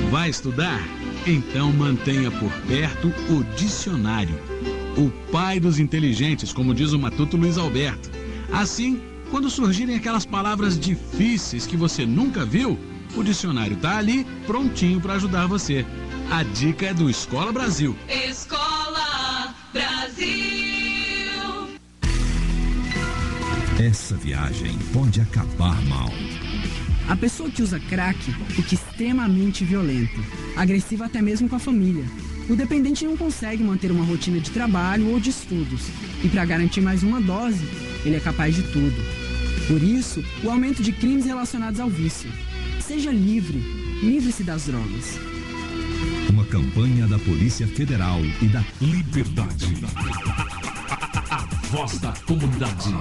Vai estudar? Então mantenha por perto o dicionário. O pai dos inteligentes, como diz o matuto Luiz Alberto. Assim, quando surgirem aquelas palavras difíceis que você nunca viu, o dicionário está ali, prontinho para ajudar você. A dica é do Escola Brasil. Escola Brasil. Essa viagem pode acabar mal. A pessoa que usa crack fica extremamente violenta, agressiva até mesmo com a família. O dependente não consegue manter uma rotina de trabalho ou de estudos, e para garantir mais uma dose, ele é capaz de tudo. Por isso, o aumento de crimes relacionados ao vício. Seja livre, livre-se das drogas. Uma campanha da Polícia Federal e da Liberdade. A voz da comunidade.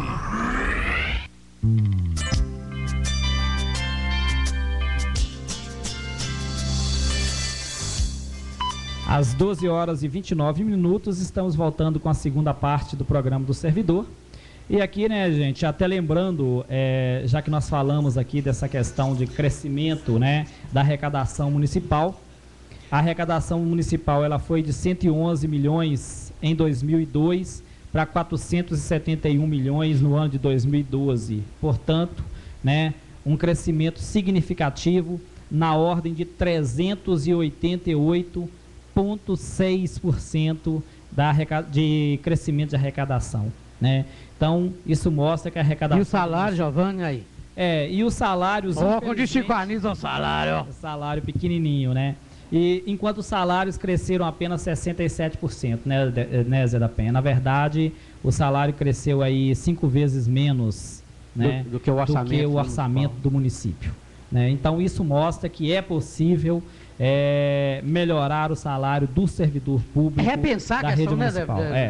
Às 12 horas e 29 minutos, estamos voltando com a segunda parte do programa do Servidor. E aqui, né, gente, até lembrando, já que nós falamos aqui dessa questão de crescimento, né, da arrecadação municipal, a arrecadação municipal ela foi de 111 milhões em 2002 para 471 milhões no ano de 2012. Portanto, né, um crescimento significativo na ordem de 388,6% de crescimento de arrecadação, né? Então, isso mostra que a arrecadação... E o salário, Giovanni, aí? E os salários... Quando chicaniza o salário. O salário pequenininho, né? E enquanto os salários cresceram apenas 67%, né, Zé da Penha? Na verdade, o salário cresceu aí 5 vezes menos, né, do que o orçamento do município. Né? Então, isso mostra que é possível melhorar o salário do servidor público. Repensar a questão, né,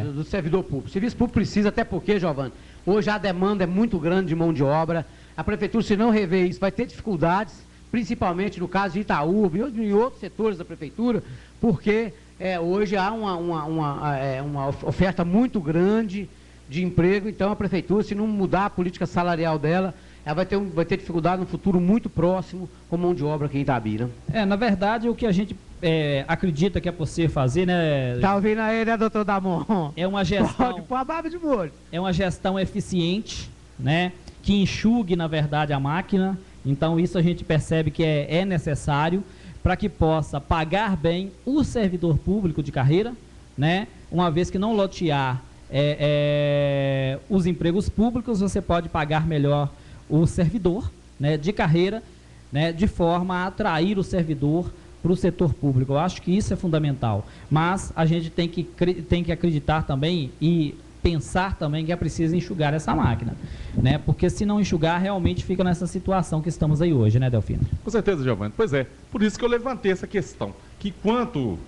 do servidor público. O serviço público precisa, até porque, Giovanni, hoje a demanda é muito grande de mão de obra. A prefeitura, se não rever isso, vai ter dificuldades, principalmente no caso de Itaú e em outros setores da prefeitura, porque hoje há uma oferta muito grande de emprego. Então, a prefeitura, se não mudar a política salarial dela, ela vai ter dificuldade no futuro muito próximo com mão de obra aqui em Itabira. Na verdade, o que a gente acredita que é possível fazer, né? Tá ouvindo aí, né, doutor Damon? É uma gestão... Pode pôr a barba de molho. É uma gestão eficiente, né? Que enxugue, na verdade, a máquina. Então, isso a gente percebe que é necessário para que possa pagar bem o servidor público de carreira, né? Uma vez que não lotear os empregos públicos, você pode pagar melhor o servidor, né, de carreira, né, de forma a atrair o servidor para o setor público. Eu acho que isso é fundamental. Mas a gente tem que acreditar também e pensar também que é preciso enxugar essa máquina, né? Porque se não enxugar, realmente fica nessa situação que estamos aí hoje, né, Delfino? Com certeza, Giovanni. Pois é, por isso que eu levantei essa questão, que quanto,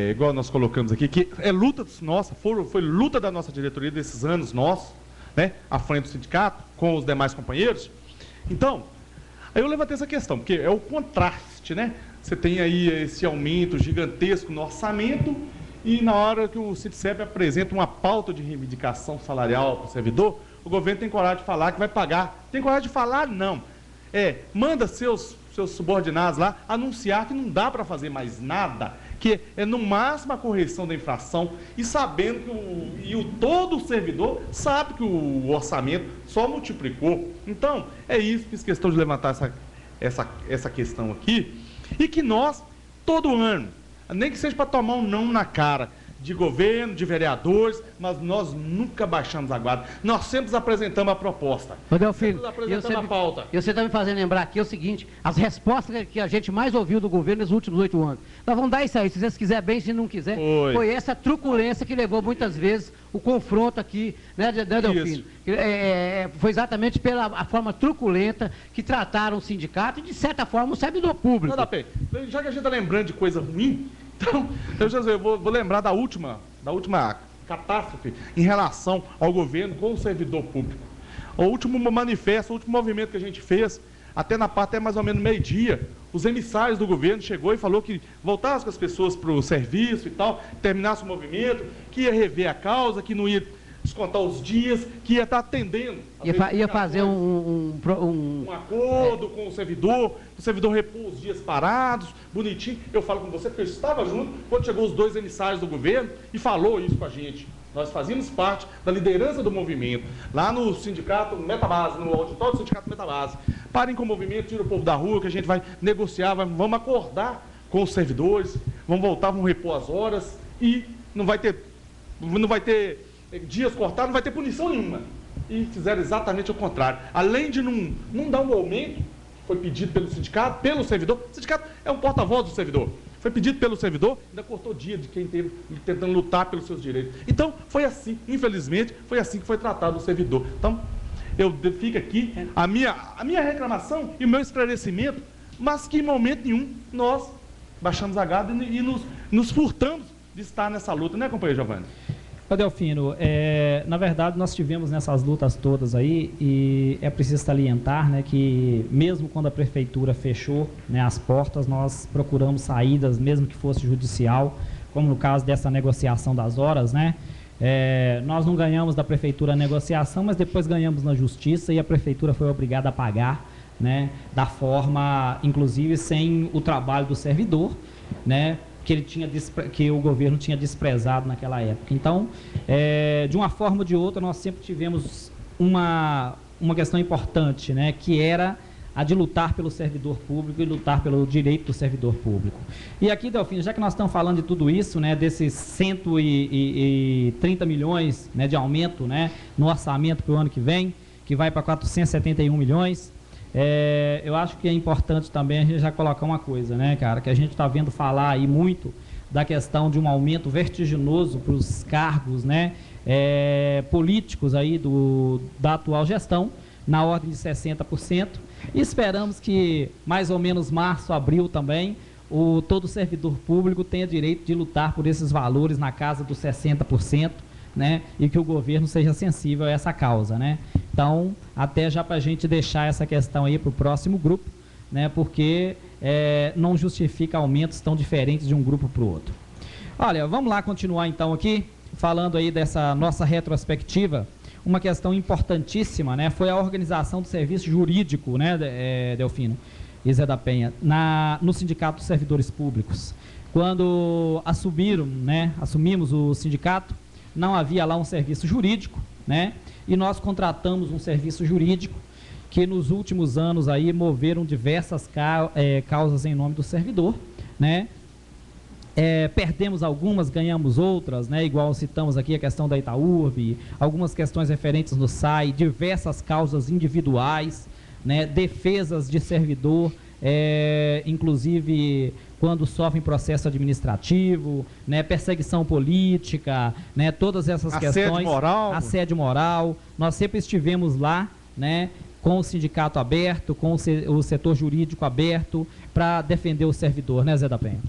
igual nós colocamos aqui, que é luta nossa, foi luta da nossa diretoria desses anos nossos, né, à frente do sindicato, com os demais companheiros. Então, aí eu levantei essa questão, porque é o contraste, né? Você tem aí esse aumento gigantesco no orçamento e na hora que o Sindicep apresenta uma pauta de reivindicação salarial para o servidor, o governo tem coragem de falar que vai pagar. Tem coragem de falar? Não. Manda seus subordinados lá anunciar que não dá para fazer mais nada, que é no máximo a correção da inflação, e sabendo que todo o servidor sabe que o orçamento só multiplicou. Então, é isso, fiz questão de levantar essa questão aqui, e que nós, todo ano, nem que seja para tomar um não na cara, de governo, de vereadores, mas nós nunca baixamos a guarda. Nós sempre apresentamos a proposta. Ô, Delfino, sempre apresentamos a pauta. E você está me fazendo lembrar aqui o seguinte, as respostas que a gente mais ouviu do governo nos últimos 8 anos. Nós vamos dar isso aí, se você quiser bem, se não quiser. Foi essa truculência que levou muitas vezes o confronto aqui, né, Delfino? Foi exatamente pela forma truculenta que trataram o sindicato e, de certa forma, o servidor público. Já que a gente está lembrando de coisa ruim, então, eu vou lembrar da última catástrofe em relação ao governo com o servidor público. O último manifesto, o último movimento que a gente fez, até mais ou menos meio-dia, os emissários do governo chegou e falou que voltasse com as pessoas para o serviço e tal, terminasse o movimento, que ia rever a causa, que não ia descontar os dias, que ia estar atendendo. Ia fazer um acordo com o servidor repor os dias parados, bonitinho. Eu falo com você porque eu estava junto quando chegou os 2 emissários do governo e falou isso com a gente. Nós fazíamos parte da liderança do movimento, lá no sindicato Metabase, no auditório do sindicato Metabase. Parem com o movimento, tira o povo da rua, que a gente vai negociar, vamos acordar com os servidores, vamos voltar, vamos repor as horas e não vai ter dias cortados, não vai ter punição nenhuma. E fizeram exatamente o contrário. Além de não dar um aumento, foi pedido pelo sindicato, pelo servidor. O sindicato é um porta-voz do servidor. Foi pedido pelo servidor, ainda cortou dia de quem esteve tentando lutar pelos seus direitos. Então, foi assim, infelizmente, foi assim que foi tratado o servidor. Então, fica aqui a minha reclamação e o meu esclarecimento, mas que em momento nenhum nós baixamos a guarda e nos furtamos de estar nessa luta, né, companheiro Giovanni? Delfino, na verdade nós tivemos nessas lutas todas aí e é preciso salientar, né, que mesmo quando a prefeitura fechou, né, as portas, nós procuramos saídas, mesmo que fosse judicial, como no caso dessa negociação das horas, né? Nós não ganhamos da prefeitura a negociação, mas depois ganhamos na justiça e a prefeitura foi obrigada a pagar, né, da forma, inclusive, sem o trabalho do servidor, né, que o governo tinha desprezado naquela época. Então, de uma forma ou de outra, nós sempre tivemos uma questão importante, né, que era a de lutar pelo servidor público e lutar pelo direito do servidor público. E aqui, Delfino, já que nós estamos falando de tudo isso, né, desses 130 milhões, né, de aumento, né, no orçamento para o ano que vem, que vai para 471 milhões, eu acho que é importante também a gente já colocar uma coisa, né, cara, que a gente está vendo falar aí muito da questão de um aumento vertiginoso para os cargos, né, políticos aí da atual gestão, na ordem de 60%, e esperamos que mais ou menos março, abril também, todo servidor público tenha direito de lutar por esses valores na casa dos 60%, né, e que o governo seja sensível a essa causa, né. Então, até já para a gente deixar essa questão aí para o próximo grupo, né, porque não justifica aumentos tão diferentes de um grupo para o outro. Olha, vamos lá continuar então aqui, falando aí dessa nossa retrospectiva. Uma questão importantíssima, né, foi a organização do serviço jurídico, né, Delfino e Zé da Penha, no Sindicato dos Servidores Públicos. Quando assumimos o sindicato, não havia lá um serviço jurídico, né, e nós contratamos um serviço jurídico que nos últimos anos aí moveram diversas causas em nome do servidor, né. Perdemos algumas, ganhamos outras, né, igual citamos aqui a questão da Itaúrb, algumas questões referentes no SAI, diversas causas individuais, né, defesas de servidor, inclusive quando sofrem processo administrativo, né, perseguição política, né, todas essas questões, assédio moral, nós sempre estivemos lá, né, com o sindicato aberto, com o setor jurídico aberto, para defender o servidor, né, Zé da Penha?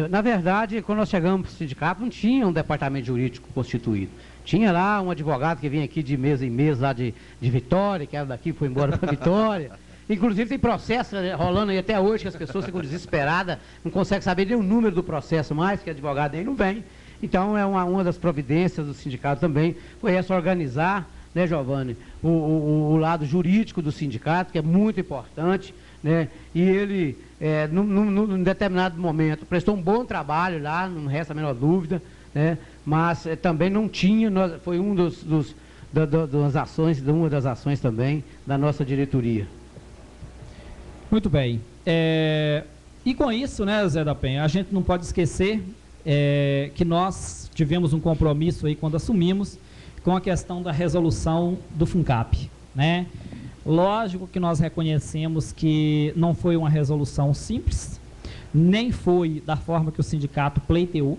Na verdade, quando nós chegamos para o sindicato, não tinha um departamento jurídico constituído. Tinha lá um advogado que vinha aqui de mês em mês, lá de Vitória, que era daqui, foi embora para Vitória. Inclusive tem processo rolando aí até hoje, que as pessoas ficam desesperadas, não conseguem saber nem o número do processo mais, que advogado aí não vem. Então, uma das providências do sindicato também foi essa organizar, né, Giovanni, o lado jurídico do sindicato, que é muito importante, né, e ele, num determinado momento, prestou um bom trabalho lá, não resta a menor dúvida, né, mas também não tinha, foi uma das ações também da nossa diretoria. Muito bem. E com isso, né, Zé da Penha, a gente não pode esquecer que nós tivemos um compromisso aí quando assumimos com a questão da resolução do FUNCAP, né? Lógico que nós reconhecemos que não foi uma resolução simples, nem foi da forma que o sindicato pleiteou,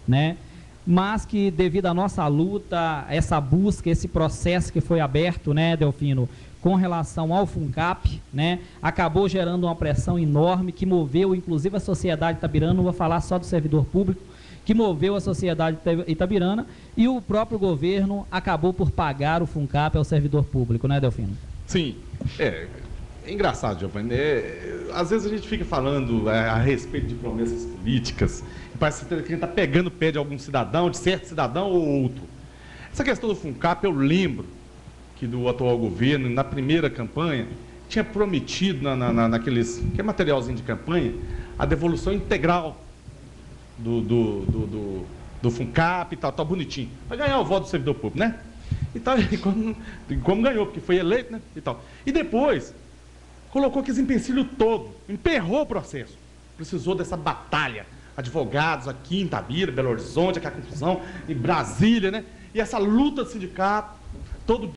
né? Mas que devido à nossa luta, essa busca, esse processo que foi aberto, né, Delfino, com relação ao FUNCAP, né, acabou gerando uma pressão enorme que moveu, inclusive, a sociedade itabirana, não vou falar só do servidor público, que moveu a sociedade itabirana, e o próprio governo acabou por pagar o FUNCAP ao servidor público, né, Delfino? Sim, é engraçado, Giovanni. Às vezes a gente fica falando a respeito de promessas políticas, e parece que a gente está pegando o pé de algum cidadão, de certo cidadão ou outro. Essa questão do FUNCAP, eu lembro que do atual governo, na primeira campanha, tinha prometido naqueles, que é materialzinho de campanha, a devolução integral do FUNCAP e tal, bonitinho, para ganhar o voto do servidor público, né? E tal, e como ganhou, porque foi eleito, né? E tal. E depois, colocou aqueles empecilhos todo, emperrou o processo. Precisou dessa batalha. Advogados aqui em Itabira, Belo Horizonte, aquela confusão, em Brasília, né? E essa luta do sindicato, todo